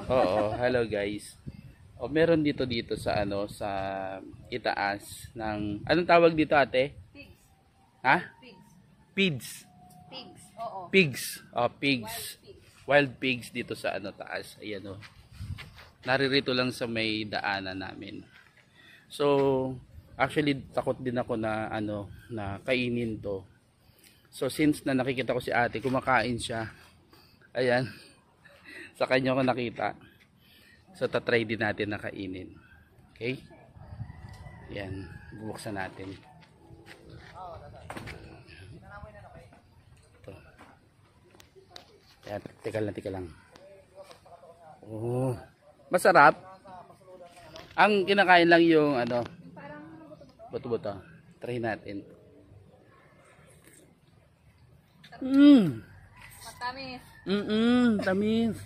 Oo, hello guys. O meron dito sa sa itaas ng anong tawag dito, ate? Pigs. Ha? Pigs. Pigs. Pigs. Oo. Pigs. Oh, pigs. Wild pigs. Wild pigs dito sa taas. Ayan oh. Naririto lang sa may daanan namin. So, actually takot din ako na na kainin to. So since na nakikita ko si ate kumakain siya. Ayan. Sa kanya ko nakita. So tatry din natin na kainin. Okay? Yan, bubuksan natin. Ito. Yan, teka lang. Oh, masarap. Ang kinakain lang yung buto-buto. Try natin. Matamis. Tamis.